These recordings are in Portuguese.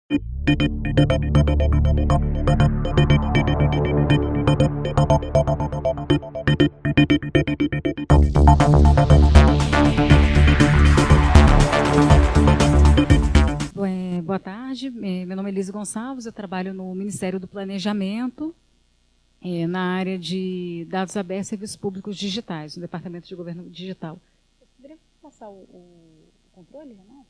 Boa tarde, meu nome é Elise Gonçalves, eu trabalho no Ministério do Planejamento, na área de dados abertos e serviços públicos digitais, no Departamento de Governo Digital. Você poderia passar o controle, Renato?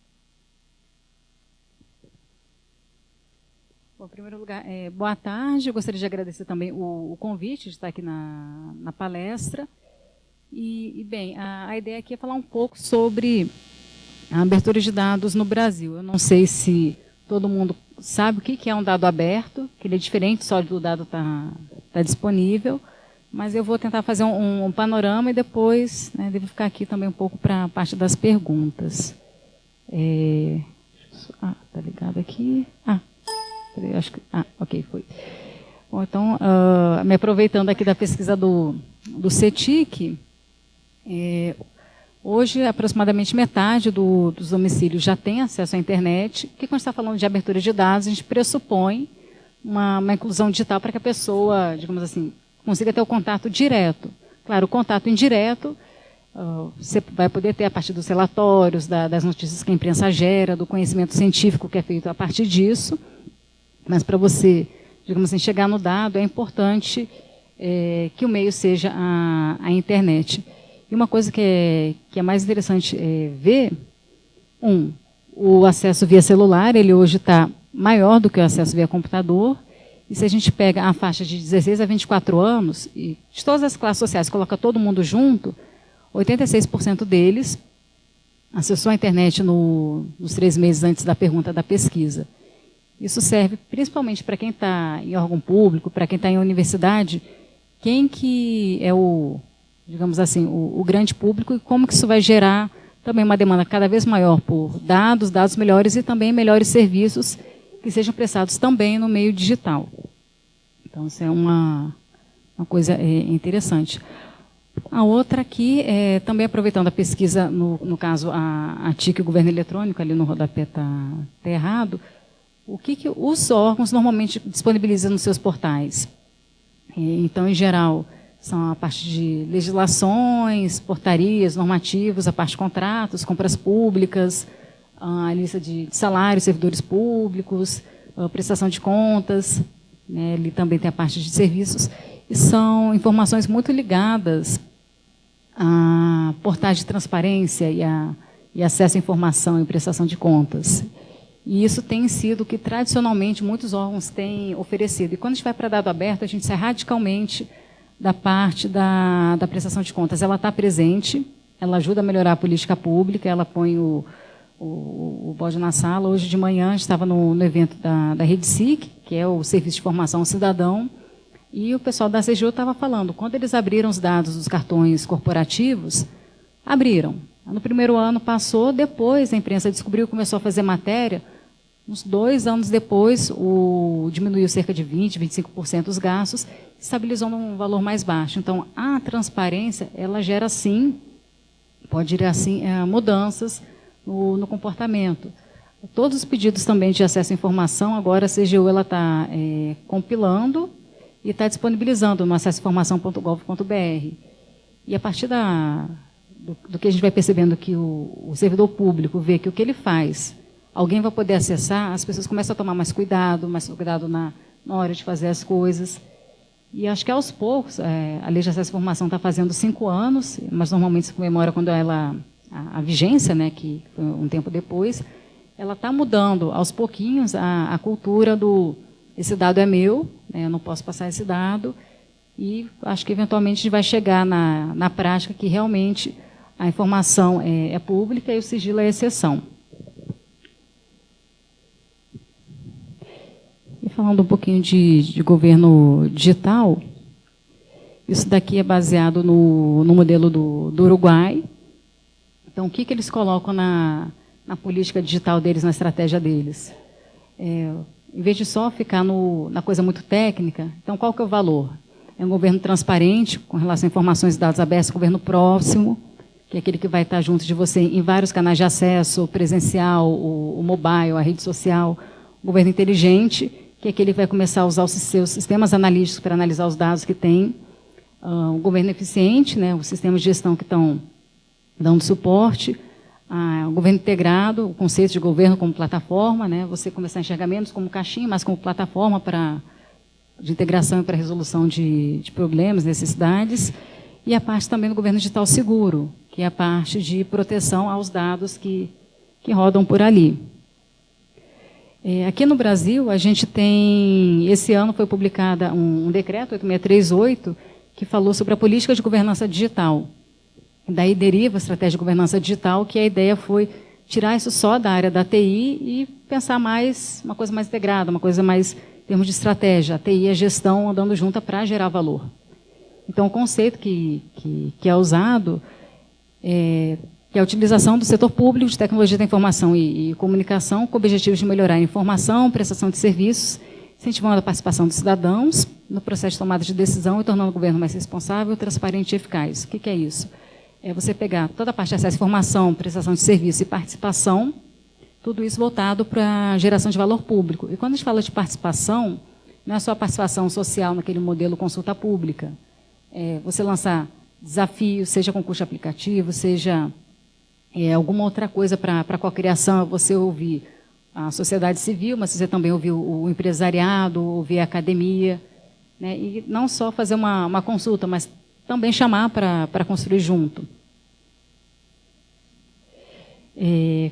Bom, em primeiro lugar, boa tarde, eu gostaria de agradecer também o convite de estar aqui na palestra. Bem, a ideia aqui é falar um pouco sobre a abertura de dados no Brasil. Eu não sei se todo mundo sabe o que é um dado aberto, que ele é diferente só do dado tá disponível, mas eu vou tentar fazer um panorama e depois devo ficar aqui também um pouco para a parte das perguntas. Tá ligado aqui? Acho que, ok, foi. Bom, então, me aproveitando aqui da pesquisa do CETIC, hoje, aproximadamente metade dos domicílios já tem acesso à internet. Porque quando a gente está falando de abertura de dados, a gente pressupõe uma inclusão digital para que a pessoa, digamos assim, consiga ter o contato direto. Claro, o contato indireto, você vai poder ter a partir dos relatórios, das notícias que a imprensa gera, do conhecimento científico que é feito a partir disso. Mas para você, digamos assim, chegar no dado, é importante que o meio seja a internet. E uma coisa que é mais interessante ver, o acesso via celular, ele hoje está maior do que o acesso via computador, e se a gente pega a faixa de 16 a 24 anos, e de todas as classes sociais, coloca todo mundo junto, 86% deles acessou a internet nos 3 meses antes da pergunta da pesquisa. Isso serve principalmente para quem está em órgão público, para quem está em universidade, quem que é digamos assim, o grande público e como que isso vai gerar também uma demanda cada vez maior por dados melhores e também melhores serviços que sejam prestados também no meio digital. Então, isso é uma coisa interessante. A outra aqui, também aproveitando a pesquisa, no caso, a TIC, o governo eletrônico, ali no rodapé está errado, o que os órgãos normalmente disponibilizam nos seus portais? Então, em geral, são a parte de legislações, portarias, normativos, a parte de contratos, compras públicas, a lista de salários, servidores públicos, a prestação de contas, ali também tem a parte de serviços, e são informações muito ligadas a portais de transparência e acesso à informação e prestação de contas. E isso tem sido o que, tradicionalmente, muitos órgãos têm oferecido. E quando a gente vai para dado aberto, a gente sai radicalmente da parte da prestação de contas. Ela está presente, ela ajuda a melhorar a política pública, ela põe o bode na sala. Hoje de manhã, a gente estava no evento da Rede SIC, que é o Serviço de Informação ao Cidadão, e o pessoal da CGU estava falando, quando eles abriram os dados dos cartões corporativos, abriram. No primeiro ano passou, depois a imprensa descobriu, começou a fazer matéria. Uns 2 anos depois, diminuiu cerca de 20%, 25% os gastos, estabilizou num valor mais baixo. Então, a transparência, ela gera, sim, pode gerar, sim, mudanças no comportamento. Todos os pedidos também de acesso à informação, agora a CGU está compilando e está disponibilizando no acessoinformação.gov.br. E a partir do que a gente vai percebendo que o servidor público vê que o que ele faz, alguém vai poder acessar, as pessoas começam a tomar mais cuidado na hora de fazer as coisas. E acho que aos poucos, a Lei de Acesso à Informação está fazendo 5 anos, mas normalmente se comemora quando a vigência, que foi um tempo depois, ela está mudando aos pouquinhos a cultura esse dado é meu, eu não posso passar esse dado, e acho que eventualmente a gente vai chegar na prática que realmente a informação é pública e o sigilo é exceção. E falando um pouquinho de governo digital, isso daqui é baseado no modelo do Uruguai. Então, o que eles colocam na política digital deles, na estratégia deles? Em vez de só ficar na coisa muito técnica, então qual que é o valor? É um governo transparente, com relação a informações e dados abertos, governo próximo, que é aquele que vai estar junto de você em vários canais de acesso, presencial, o mobile, a rede social, governo inteligente, que é que ele vai começar a usar os seus sistemas analíticos para analisar os dados que tem. O governo eficiente, né, os sistemas de gestão que estão dando suporte. O governo integrado, o conceito de governo como plataforma, né, você começar a enxergar menos como caixinha, mas como plataforma de integração e para resolução de problemas, necessidades. E a parte também do governo digital seguro, que é a parte de proteção aos dados que rodam por ali. Aqui no Brasil, a gente tem, esse ano foi publicado um decreto, 8638, que falou sobre a política de governança digital. Daí deriva a estratégia de governança digital, que a ideia foi tirar isso só da área da TI e pensar mais, uma coisa mais integrada, uma coisa mais em termos de estratégia, a TI e a gestão andando junta para gerar valor. Então, o conceito que é usado é a utilização do setor público de tecnologia da informação e comunicação com objetivos de melhorar a informação, prestação de serviços, incentivando a participação dos cidadãos no processo de tomada de decisão e tornando o governo mais responsável, transparente e eficaz. O que é isso? É você pegar toda a parte de acesso à informação, prestação de serviço e participação, tudo isso voltado para a geração de valor público. E quando a gente fala de participação, não é só a participação social naquele modelo consulta pública. Você lançar desafios, seja concurso aplicativo, seja alguma outra coisa para a cocriação, você ouvir a sociedade civil, mas você também ouvir o empresariado, ouvir a academia, né? E não só fazer uma consulta, mas também chamar para construir junto.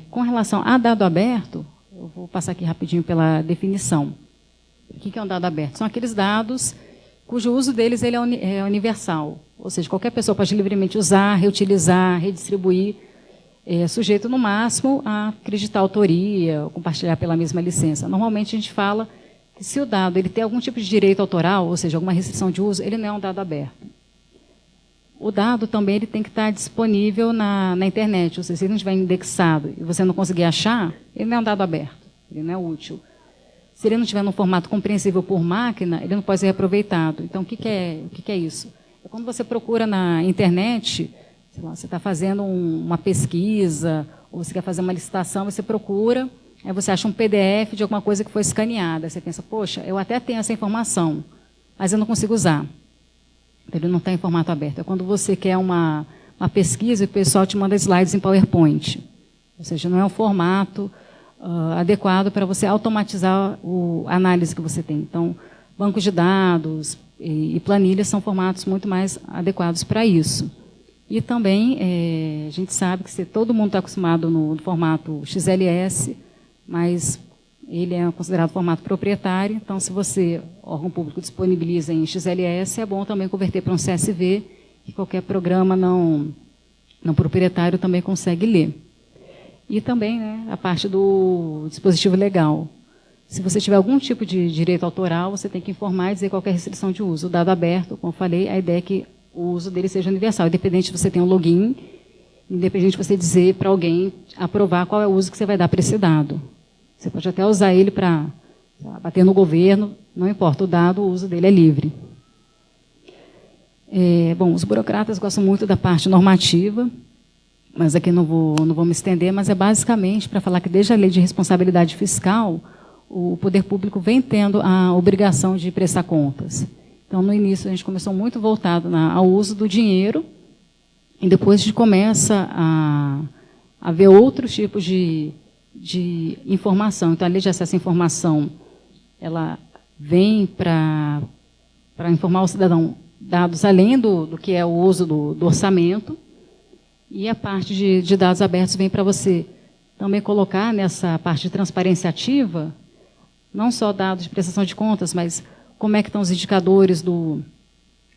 Com relação a dado aberto, eu vou passar aqui rapidinho pela definição. O que é um dado aberto? São aqueles dados cujo uso deles ele é universal, ou seja, qualquer pessoa pode livremente usar, reutilizar, redistribuir, sujeito no máximo a acreditar autoria, ou compartilhar pela mesma licença. Normalmente a gente fala que se o dado ele tem algum tipo de direito autoral, ou seja, alguma restrição de uso, ele não é um dado aberto. O dado também ele tem que estar disponível na internet, ou seja, se ele não estiver indexado e você não conseguir achar, ele não é um dado aberto, ele não é útil. Se ele não estiver num formato compreensível por máquina, ele não pode ser reaproveitado. Então, o que é isso? É quando você procura na internet, sei lá, você está fazendo uma pesquisa, ou você quer fazer uma licitação, você procura, aí você acha um PDF de alguma coisa que foi escaneada. Você pensa, poxa, eu até tenho essa informação, mas eu não consigo usar. Ele não está em formato aberto. É quando você quer uma pesquisa e o pessoal te manda slides em PowerPoint. Ou seja, não é um formato adequado para você automatizar a análise que você tem. Então, bancos de dados e planilhas são formatos muito mais adequados para isso. E também, a gente sabe que todo mundo está acostumado no formato XLS, mas ele é considerado formato proprietário, então, se você, órgão público, disponibiliza em XLS, é bom também converter para um CSV, que qualquer programa não proprietário também consegue ler. E também, né, a parte do dispositivo legal. Se você tiver algum tipo de direito autoral, você tem que informar e dizer qualquer restrição de uso. O dado aberto, como eu falei, a ideia é que o uso dele seja universal, independente se você tem um login, independente de você dizer para alguém aprovar qual é o uso que você vai dar para esse dado. Você pode até usar ele para bater no governo, não importa, o dado, o uso dele é livre. Bom, os burocratas gostam muito da parte normativa, mas aqui não vou me estender, mas é basicamente para falar que desde a lei de responsabilidade fiscal, o poder público vem tendo a obrigação de prestar contas. Então, no início, a gente começou muito voltado ao uso do dinheiro, e depois a gente começa a ver outros tipos de informação. Então, a lei de acesso à informação, ela vem para informar o cidadão dados além do que é o uso do orçamento, e a parte de dados abertos vem para você também colocar nessa parte de transparência ativa, não só dados de prestação de contas, mas como é que estão os indicadores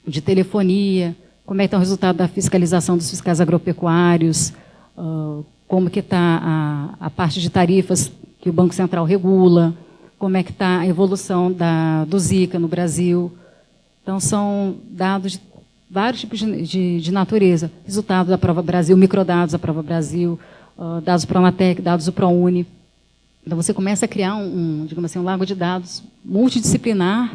de telefonia, como é que está o resultado da fiscalização dos fiscais agropecuários, como que está a parte de tarifas que o Banco Central regula, como é que está a evolução do Zika no Brasil. Então, são dados de vários tipos de natureza. Resultado da Prova Brasil, microdados da Prova Brasil, dados do Pronatec, dados do ProUni. Então, você começa a criar digamos assim, um lago de dados multidisciplinar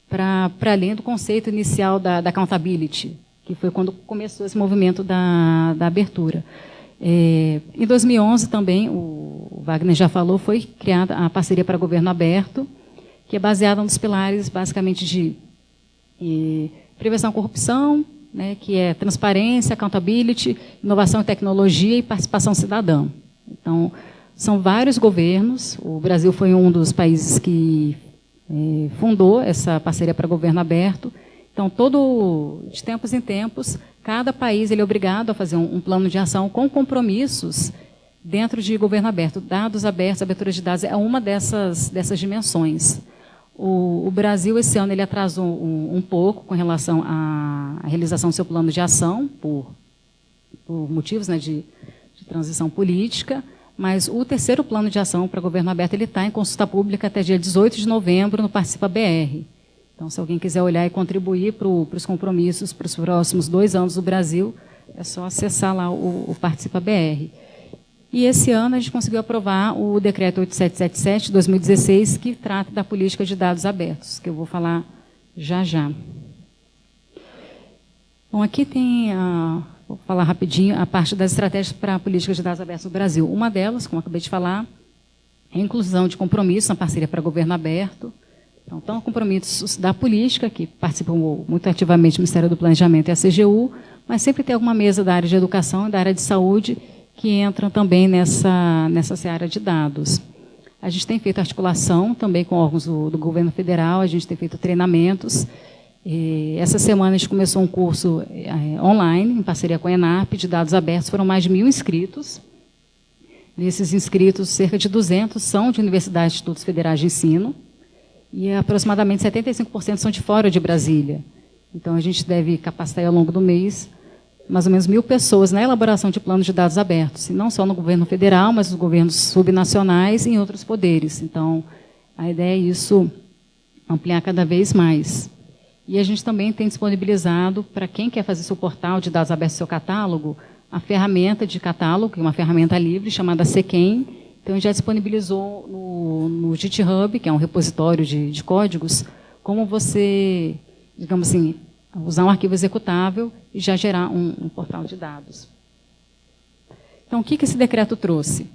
para além do conceito inicial da accountability, que foi quando começou esse movimento da abertura. Em 2011 também, o Wagner já falou, foi criada a parceria para governo aberto, que é baseada nos pilares, basicamente, de prevenção à corrupção, né, que é transparência, accountability, inovação e tecnologia e participação cidadã. Então, são vários governos. O Brasil foi um dos países que fundou essa parceria para governo aberto. Então, de tempos em tempos, cada país ele é obrigado a fazer um plano de ação com compromissos dentro de governo aberto. Dados abertos, abertura de dados é uma dessas dimensões. O Brasil, esse ano, ele atrasou um pouco com relação à realização do seu plano de ação, por motivos, né, de transição política, mas o terceiro plano de ação para governo aberto ele está em consulta pública até dia 18 de novembro no Participa BR. Então, se alguém quiser olhar e contribuir para os compromissos para os próximos 2 anos do Brasil, é só acessar lá o Participa BR. E esse ano a gente conseguiu aprovar o decreto 8777 de 2016, que trata da política de dados abertos, que eu vou falar já já. Bom, aqui tem, vou falar rapidinho, a parte das estratégias para a política de dados abertos no Brasil. Uma delas, como eu acabei de falar, é a inclusão de compromissos na parceria para governo aberto. Então, compromissos da política, que participam muito ativamente do Ministério do Planejamento e a CGU, mas sempre tem alguma mesa da área de educação e da área de saúde que entram também nessa seara de dados. A gente tem feito articulação também com órgãos do governo federal, a gente tem feito treinamentos. Essa semana a gente começou um curso online, em parceria com a ENARP, de dados abertos, foram mais de 1.000 inscritos. Desses inscritos, cerca de 200 são de universidades e institutos federais de ensino, e aproximadamente 75% são de fora de Brasília. Então, a gente deve capacitar ao longo do mês mais ou menos 1.000 pessoas na elaboração de planos de dados abertos, e não só no governo federal, mas nos governos subnacionais e em outros poderes. Então, a ideia é isso, ampliar cada vez mais. E a gente também tem disponibilizado, para quem quer fazer seu portal de dados abertos, seu catálogo, a ferramenta de catálogo, que é uma ferramenta livre, chamada Sequen. Então, a gente já disponibilizou no GitHub, que é um repositório de códigos, como você, digamos assim, usar um arquivo executável e já gerar um portal de dados. Então, o que esse decreto trouxe?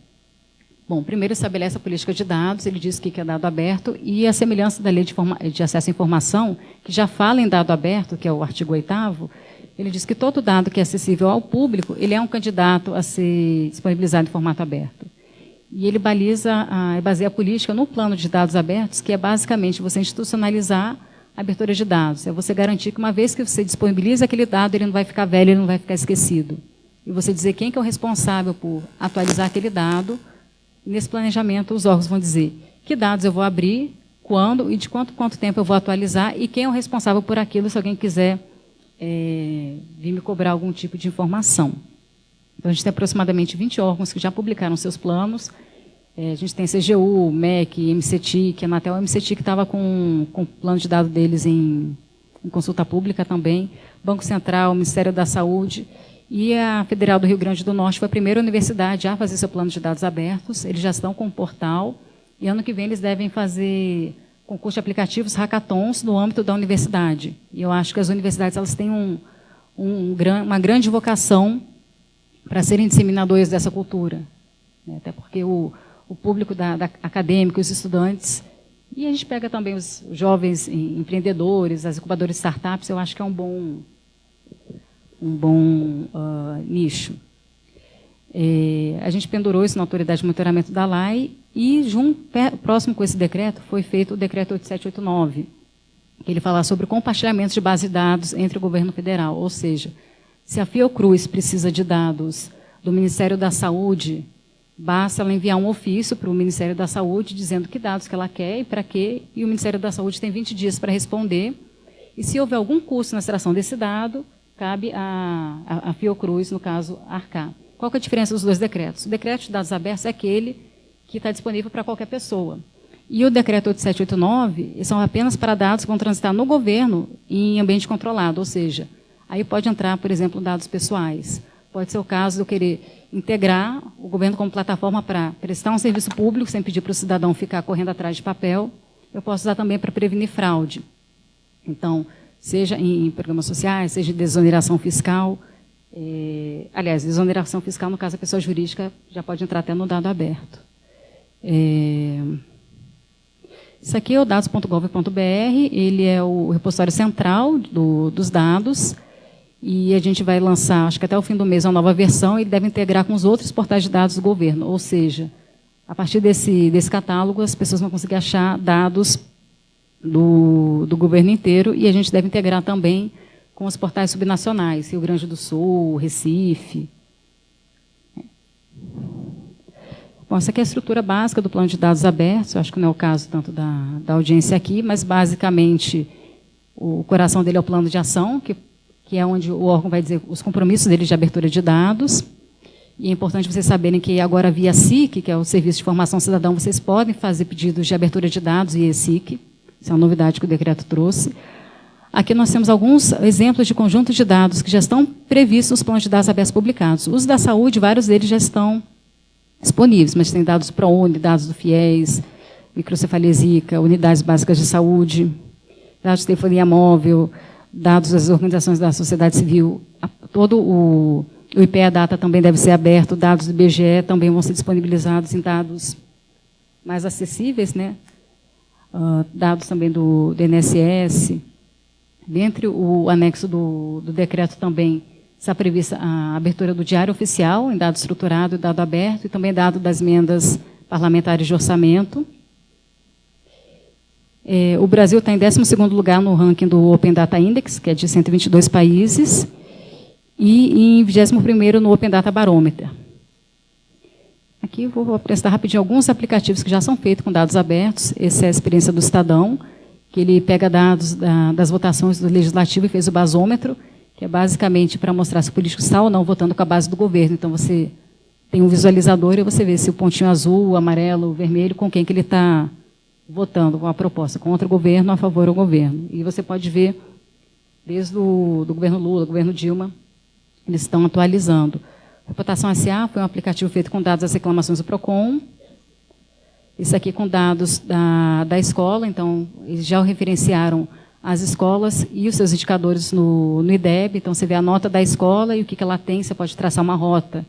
Bom, primeiro estabelece a política de dados, ele diz o que é dado aberto, e a semelhança da Lei de Acesso à Informação, que já fala em dado aberto, que é o artigo 8º, ele diz que todo dado que é acessível ao público, ele é um candidato a ser disponibilizado em formato aberto. E ele baseia a política no plano de dados abertos, que é basicamente você institucionalizar a abertura de dados. É você garantir que uma vez que você disponibiliza aquele dado, ele não vai ficar velho, ele não vai ficar esquecido. E você dizer quem que é o responsável por atualizar aquele dado. Nesse planejamento, os órgãos vão dizer que dados eu vou abrir, quando e de quanto tempo eu vou atualizar e quem é o responsável por aquilo, se alguém quiser vir me cobrar algum tipo de informação. Então, a gente tem aproximadamente 20 órgãos que já publicaram seus planos. A gente tem CGU, MEC, MCTIC, Anatel, MCTIC estava com o plano de dados deles em consulta pública também, Banco Central, Ministério da Saúde, e a Federal do Rio Grande do Norte foi a primeira universidade a fazer seu plano de dados abertos. Eles já estão com o portal, e ano que vem eles devem fazer concurso de aplicativos, hackathons, no âmbito da universidade. E eu acho que as universidades elas têm uma grande vocação para serem disseminadores dessa cultura, né? Até porque o público acadêmico, os estudantes, e a gente pega também os jovens empreendedores, as incubadoras de startups, eu acho que é um bom nicho. A gente pendurou isso na Autoridade de Monitoramento da LAI e, próximo com esse decreto, foi feito o decreto 8789, que ele fala sobre compartilhamento de base de dados entre o governo federal, ou seja, se a Fiocruz precisa de dados do Ministério da Saúde, basta ela enviar um ofício para o Ministério da Saúde dizendo que dados que ela quer e para quê, e o Ministério da Saúde tem 20 dias para responder. E se houver algum custo na extração desse dado, cabe a Fiocruz, no caso, arcar. Qual que é a diferença dos dois decretos? O decreto de dados abertos é aquele que está disponível para qualquer pessoa. E o decreto 8789 são apenas para dados que vão transitar no governo em ambiente controlado, ou seja, aí pode entrar, por exemplo, dados pessoais. Pode ser o caso de eu querer integrar o governo como plataforma para prestar um serviço público, sem pedir para o cidadão ficar correndo atrás de papel. Eu posso usar também para prevenir fraude. Então, seja em programas sociais, seja em desoneração fiscal, Aliás, exoneração fiscal, no caso, a pessoa jurídica já pode entrar até no dado aberto. Isso aqui é o dados.gov.br, ele é o repositório central dos dados, e a gente vai lançar, acho que até o fim do mês, uma nova versão, e ele deve integrar com os outros portais de dados do governo, ou seja, a partir desse catálogo, as pessoas vão conseguir achar dados do governo inteiro, e a gente deve integrar também com os portais subnacionais, Rio Grande do Sul, Recife. Bom, essa aqui é a estrutura básica do plano de dados abertos, eu acho que não é o caso tanto da audiência aqui, mas, basicamente, o coração dele é o plano de ação, que é onde o órgão vai dizer os compromissos dele de abertura de dados. E é importante vocês saberem que agora, via SIC, que é o Serviço de Informação Cidadão, vocês podem fazer pedidos de abertura de dados via SIC. Isso é uma novidade que o decreto trouxe. Aqui nós temos alguns exemplos de conjuntos de dados que já estão previstos nos planos de dados abertos publicados. Os da saúde, vários deles já estão disponíveis, mas tem dados do ProUni, dados do FIES, microcefalia Zika, unidades básicas de saúde, dados de telefonia móvel, dados das organizações da sociedade civil. Todo o IPEA Data também deve ser aberto, dados do IBGE também vão ser disponibilizados em dados mais acessíveis, né? Dados também do INSS. Dentre o anexo do decreto também está prevista a abertura do Diário Oficial, em dado estruturado e dado aberto, e também dado das emendas parlamentares de orçamento. O Brasil está em 12º lugar no ranking do Open Data Index, que é de 122 países, e em 21º no Open Data Barometer. Aqui vou apresentar rapidinho alguns aplicativos que já são feitos com dados abertos. Essa é a experiência do Estadão, que ele pega dados das votações do Legislativo e fez o basômetro, que é basicamente para mostrar se o político está ou não votando com a base do governo. Então, você tem um visualizador e você vê se o pontinho azul, o amarelo, o vermelho, com quem que ele está votando, com a proposta, contra o governo, a favor do governo. E você pode ver, desde do governo Lula, do governo Dilma, eles estão atualizando. Reputação SA foi um aplicativo feito com dados das reclamações do PROCON. Isso aqui com dados da escola, então, eles já referenciaram as escolas e os seus indicadores no IDEB. Então, você vê a nota da escola e o que ela tem, você pode traçar uma rota,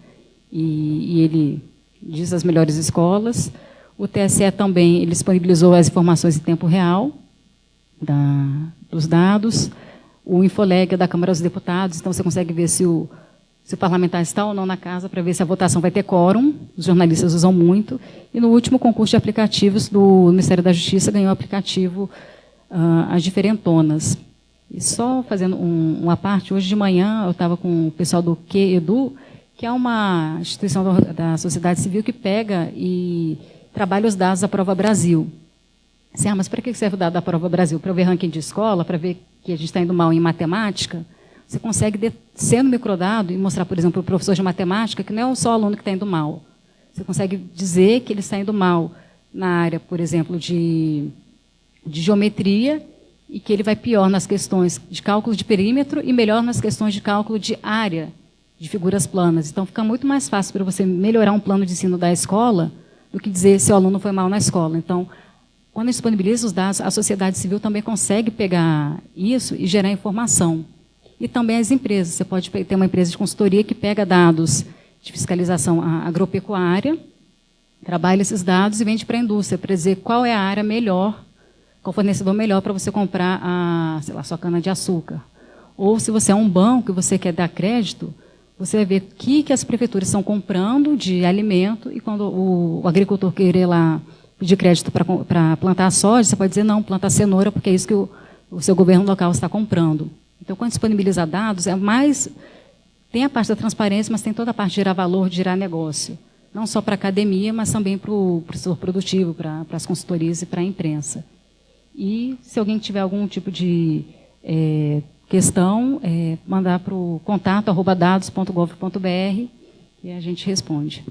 e ele diz as melhores escolas. O TSE também ele disponibilizou as informações em tempo real dos dados. O Infoleg é da Câmara dos Deputados, então você consegue ver se o parlamentar está ou não na casa, para ver se a votação vai ter quórum. Os jornalistas usam muito. E no último concurso de aplicativos do Ministério da Justiça, ganhou o aplicativo As Diferentonas. E só fazendo uma parte, hoje de manhã eu estava com o pessoal do QEDU, que é uma instituição da sociedade civil que pega e trabalha os dados da Prova Brasil. Assim, mas para que serve o dado da Prova Brasil? Para ver ranking de escola, para ver que a gente está indo mal em matemática? Você consegue descer no microdado e mostrar, por exemplo, para o professor de matemática que não é só o aluno que está indo mal. Você consegue dizer que ele está indo mal na área, por exemplo, de geometria, e que ele vai pior nas questões de cálculo de perímetro e melhor nas questões de cálculo de área de figuras planas. Então, fica muito mais fácil para você melhorar um plano de ensino da escola do que dizer se o aluno foi mal na escola. Então, quando disponibiliza os dados, a sociedade civil também consegue pegar isso e gerar informação. E também as empresas. Você pode ter uma empresa de consultoria que pega dados de fiscalização agropecuária, trabalha esses dados e vende para a indústria, para dizer qual é a área melhor, qual fornecedor melhor para você comprar sei lá, sua cana-de-açúcar. Ou se você é um banco e você quer dar crédito, você vai ver o que as prefeituras estão comprando de alimento, e quando o agricultor querer lá pedir crédito para plantar soja, você pode dizer, não, planta cenoura, porque é isso que o seu governo local está comprando. Então, quando disponibiliza dados, tem a parte da transparência, mas tem toda a parte de gerar valor, de gerar negócio. Não só para a academia, mas também para o setor produtivo, para as consultorias e para a imprensa. E, se alguém tiver algum tipo de questão, mandar para o contato@dados.gov.br e a gente responde.